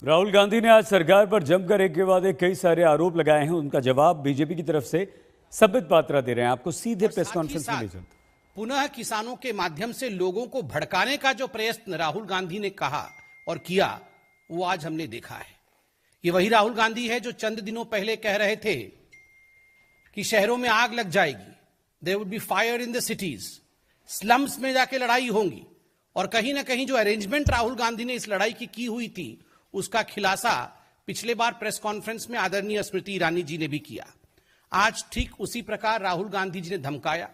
राहुल गांधी ने आज सरकार पर जमकर एक के बाद एक कई सारे आरोप लगाए हैं। उनका जवाब बीजेपी की तरफ से संबित पात्रा दे रहे हैं। आपको सीधे प्रेस कॉन्फ्रेंस में ले चलते। पुनः किसानों के माध्यम से लोगों को भड़काने का जो प्रयत्न राहुल गांधी ने कहा और किया, वो आज हमने देखा है। ये वही राहुल गांधी है जो चंद दिनों पहले कह रहे थे कि शहरों में आग लग जाएगी, there would be fire in the cities, slums में जाके लड़ाई होंगी। और कहीं ना कहीं जो अरेंजमेंट राहुल गांधी ने इस लड़ाई की हुई थी, उसका खुलासा पिछले बार प्रेस कॉन्फ्रेंस में आदरणीय स्मृति ईरानी जी ने भी किया। आज ठीक उसी प्रकार राहुल गांधी जी ने धमकाया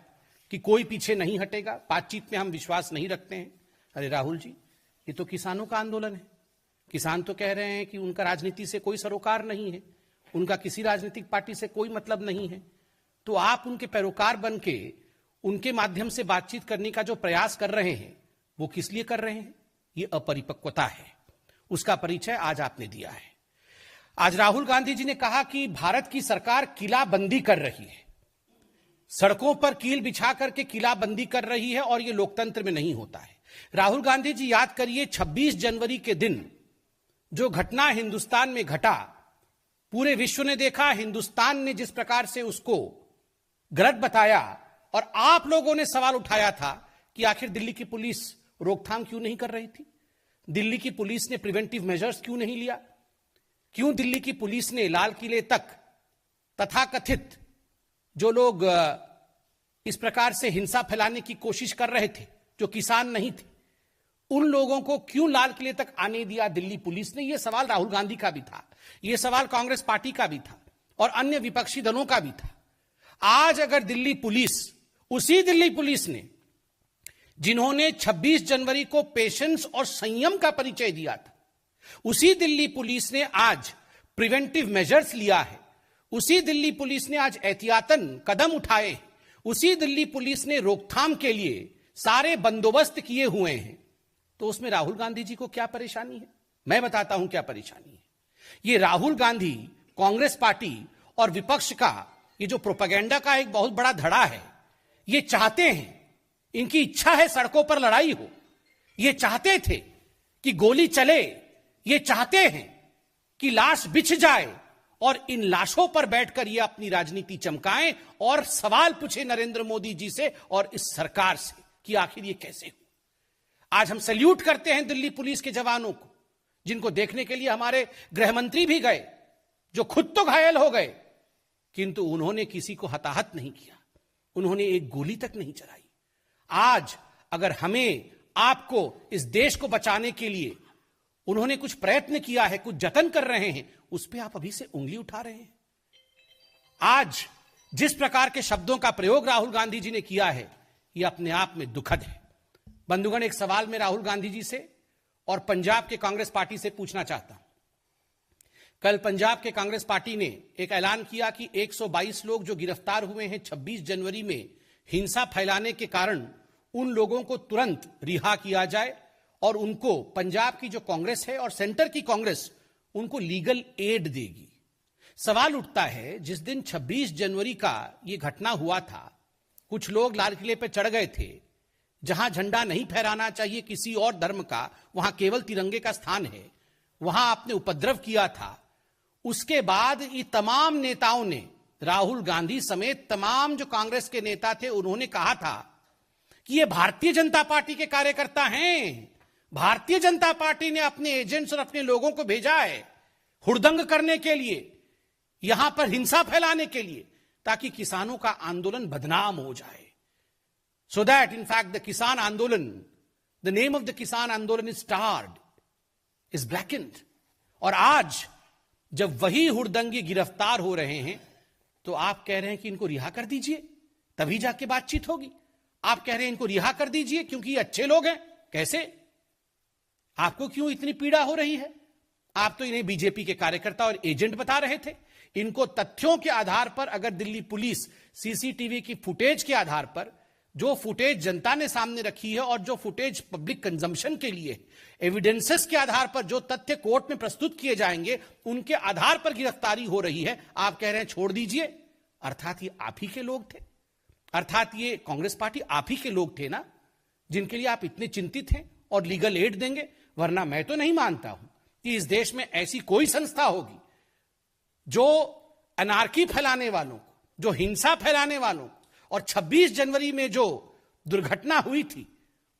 कि कोई पीछे नहीं हटेगा, बातचीत में हम विश्वास नहीं रखते हैं। अरे राहुल जी, ये तो किसानों का आंदोलन है। किसान तो कह रहे हैं कि उनका राजनीति से कोई सरोकार नहीं है, उनका किसी राजनीतिक पार्टी से कोई मतलब नहीं है। तो आप उनके पैरोकार बन के उनके माध्यम से बातचीत करने का जो प्रयास कर रहे हैं, वो किस लिए कर रहे हैं? ये अपरिपक्वता है, उसका परिचय आज आपने दिया है। आज राहुल गांधी जी ने कहा कि भारत की सरकार किलाबंदी कर रही है, सड़कों पर कील बिछा करके किलाबंदी कर रही है, और ये लोकतंत्र में नहीं होता है। राहुल गांधी जी, याद करिए 26 जनवरी के दिन जो घटना हिंदुस्तान में घटा, पूरे विश्व ने देखा, हिंदुस्तान ने जिस प्रकार से उसको गलत बताया, और आप लोगों ने सवाल उठाया था कि आखिर दिल्ली की पुलिस रोकथाम क्यों नहीं कर रही थी, दिल्ली की पुलिस ने प्रिवेंटिव मेजर्स क्यों नहीं लिया, क्यों दिल्ली की पुलिस ने लाल किले तक तथाकथित जो लोग इस प्रकार से हिंसा फैलाने की कोशिश कर रहे थे, जो किसान नहीं थे, उन लोगों को क्यों लाल किले तक आने दिया दिल्ली पुलिस ने? यह सवाल राहुल गांधी का भी था, यह सवाल कांग्रेस पार्टी का भी था, और अन्य विपक्षी दलों का भी था। आज अगर दिल्ली पुलिस, उसी दिल्ली पुलिस ने जिन्होंने 26 जनवरी को पेशेंस और संयम का परिचय दिया था, उसी दिल्ली पुलिस ने आज प्रिवेंटिव मेजर्स लिया है, उसी दिल्ली पुलिस ने आज एहतियातन कदम उठाए, उसी दिल्ली पुलिस ने रोकथाम के लिए सारे बंदोबस्त किए हुए हैं, तो उसमें राहुल गांधी जी को क्या परेशानी है? मैं बताता हूं क्या परेशानी है। ये राहुल गांधी, कांग्रेस पार्टी और विपक्ष का ये जो प्रोपेगेंडा का एक बहुत बड़ा धड़ा है, ये चाहते हैं, इनकी इच्छा है सड़कों पर लड़ाई हो, ये चाहते थे कि गोली चले, ये चाहते हैं कि लाश बिछ जाए, और इन लाशों पर बैठकर ये अपनी राजनीति चमकाएं और सवाल पूछे नरेंद्र मोदी जी से और इस सरकार से कि आखिर ये कैसे हो। आज हम सैल्यूट करते हैं दिल्ली पुलिस के जवानों को, जिनको देखने के लिए हमारे गृह मंत्री भी गए, जो खुद तो घायल हो गए, किंतु उन्होंने किसी को हताहत नहीं किया, उन्होंने एक गोली तक नहीं चलाई। आज अगर हमें, आपको, इस देश को बचाने के लिए उन्होंने कुछ प्रयत्न किया है, कुछ जतन कर रहे हैं, उस पर आप अभी से उंगली उठा रहे हैं। आज जिस प्रकार के शब्दों का प्रयोग राहुल गांधी जी ने किया है, यह अपने आप में दुखद है। बंधुगण, एक सवाल में राहुल गांधी जी से और पंजाब के कांग्रेस पार्टी से पूछना चाहता हूं। कल पंजाब के कांग्रेस पार्टी ने एक ऐलान किया कि 122 लोग जो गिरफ्तार हुए हैं 26 जनवरी में हिंसा फैलाने के कारण, उन लोगों को तुरंत रिहा किया जाए, और उनको पंजाब की जो कांग्रेस है और सेंटर की कांग्रेस उनको लीगल एड देगी। सवाल उठता है, जिस दिन 26 जनवरी का यह घटना हुआ था, कुछ लोग लाल किले पर चढ़ गए थे, जहां झंडा नहीं फहराना चाहिए किसी और धर्म का, वहां केवल तिरंगे का स्थान है, वहां आपने उपद्रव किया था। उसके बाद ये तमाम नेताओं ने, राहुल गांधी समेत तमाम जो कांग्रेस के नेता थे, उन्होंने कहा था कि ये भारतीय जनता पार्टी के कार्यकर्ता हैं, भारतीय जनता पार्टी ने अपने एजेंट्स और अपने लोगों को भेजा है हुड़दंग करने के लिए, यहां पर हिंसा फैलाने के लिए, ताकि किसानों का आंदोलन बदनाम हो जाए। So that in fact the Kisan Andolan, the name of the Kisan Andolan is tarred, is blackened. और आज जब वही हुड़दंगी गिरफ्तार हो रहे हैं, तो आप कह रहे हैं कि इनको रिहा कर दीजिए, तभी जाके बातचीत होगी। आप कह रहे हैं इनको रिहा कर दीजिए क्योंकि ये अच्छे लोग हैं। कैसे? आपको क्यों इतनी पीड़ा हो रही है? आप तो इन्हें बीजेपी के कार्यकर्ता और एजेंट बता रहे थे। इनको तथ्यों के आधार पर, अगर दिल्ली पुलिस सीसीटीवी की फुटेज के आधार पर, जो फुटेज जनता ने सामने रखी है और जो फुटेज पब्लिक कंजम्पशन के लिए, एविडेंसेस के आधार पर जो तथ्य कोर्ट में प्रस्तुत किए जाएंगे, उनके आधार पर गिरफ्तारी हो रही है, आप कह रहे हैं छोड़ दीजिए। अर्थात ये आप ही के लोग थे, अर्थात ये कांग्रेस पार्टी आप ही के लोग थे ना, जिनके लिए आप इतने चिंतित हैं और लीगल एड देंगे। वरना मैं तो नहीं मानता हूं कि इस देश में ऐसी कोई संस्था होगी जो अनार्की फैलाने वालों को, जो हिंसा फैलाने वालों को और 26 जनवरी में जो दुर्घटना हुई थी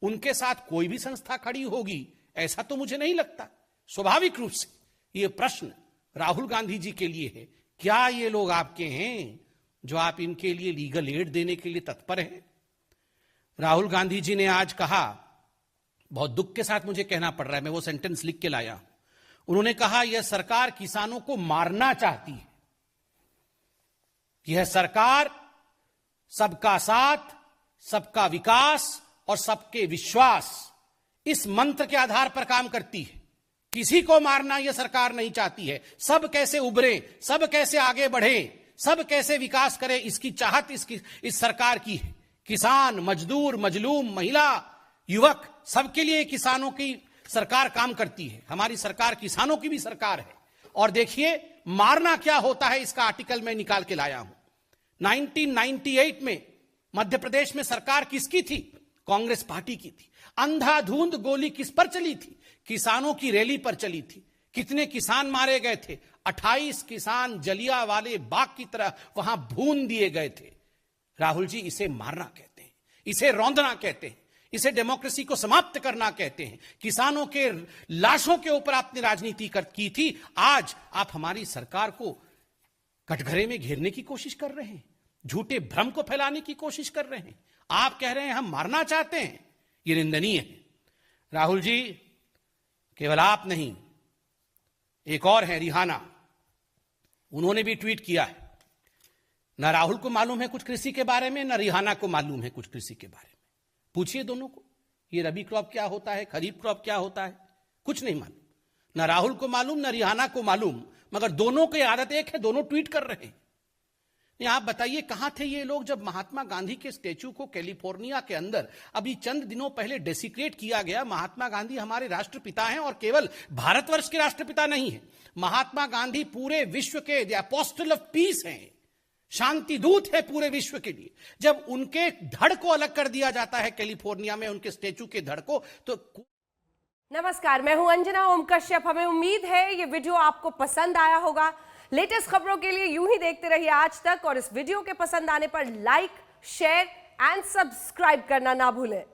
उनके साथ कोई भी संस्था खड़ी होगी, ऐसा तो मुझे नहीं लगता। स्वाभाविक रूप से यह प्रश्न राहुल गांधी जी के लिए है, क्या ये लोग आपके हैं जो आप इनके लिए लीगल एड देने के लिए तत्पर हैं? राहुल गांधी जी ने आज कहा, बहुत दुख के साथ मुझे कहना पड़ रहा है, मैं वो सेंटेंस लिख के लाया हूं, उन्होंने कहा यह सरकार किसानों को मारना चाहती है। यह सरकार सबका साथ, सबका विकास और सबके विश्वास इस मंत्र के आधार पर काम करती है। किसी को मारना यह सरकार नहीं चाहती है। सब कैसे उभरे, सब कैसे आगे बढ़े, सब कैसे विकास करे, इसकी चाहत इस सरकार की है। किसान, मजदूर, मजलूम, महिला, युवक, सबके लिए किसानों की सरकार काम करती है। हमारी सरकार किसानों की भी सरकार है। और देखिए मारना क्या होता है, इसका आर्टिकल मैं निकाल के लाया हूं। 1998 में मध्य प्रदेश में सरकार किसकी थी? कांग्रेस पार्टी की थी। अंधाधुंध गोली किस पर चली थी? किसानों की रैली पर चली थी। कितने किसान मारे गए थे? 28 किसान जलियांवाले बाग की तरह वहां भून दिए गए थे। राहुल जी, इसे मारना कहते हैं, इसे रौंदना कहते हैं, इसे डेमोक्रेसी को समाप्त करना कहते हैं। किसानों के लाशों के ऊपर आपने राजनीति की थी। आज आप हमारी सरकार को कटघरे में घेरने की कोशिश कर रहे हैं, झूठे भ्रम को फैलाने की कोशिश कर रहे हैं। आप कह रहे हैं हम मारना चाहते हैं, यह निंदनीय है। राहुल जी, केवल आप नहीं, एक और है रिहाना, उन्होंने भी ट्वीट किया है। ना राहुल को मालूम है कुछ कृषि के बारे में, ना रिहाना को मालूम है कुछ कृषि के बारे में। पूछिए दोनों को, ये रबी क्रॉप क्या होता है, खरीफ क्रॉप क्या होता है, कुछ नहीं मालूम। ना राहुल को मालूम, ना रिहाना को मालूम, मगर दोनों की आदत एक है, दोनों ट्वीट कर रहे हैं। आप बताइए कहां थे ये लोग जब महात्मा गांधी के स्टैच्यू को कैलिफोर्निया के अंदर अभी चंद दिनों पहले डेसिक्रेट किया गया। महात्मा गांधी हमारे राष्ट्रपिता हैं और केवल भारतवर्ष के राष्ट्रपिता नहीं है। महात्मा गांधी पूरे विश्व के द अपोस्टल ऑफ पीस हैं, शांति दूत है पूरे विश्व के लिए। जब उनके धड़ को अलग कर दिया जाता है कैलिफोर्निया में, उनके स्टैच्यू के धड़ को, तो नमस्कार, मैं हूं अंजना ओम कश्यप। हमें उम्मीद है ये वीडियो आपको पसंद आया होगा। लेटेस्ट खबरों के लिए यूं ही देखते रहिए आज तक, और इस वीडियो के पसंद आने पर लाइक, शेयर एंड सब्सक्राइब करना ना भूलें।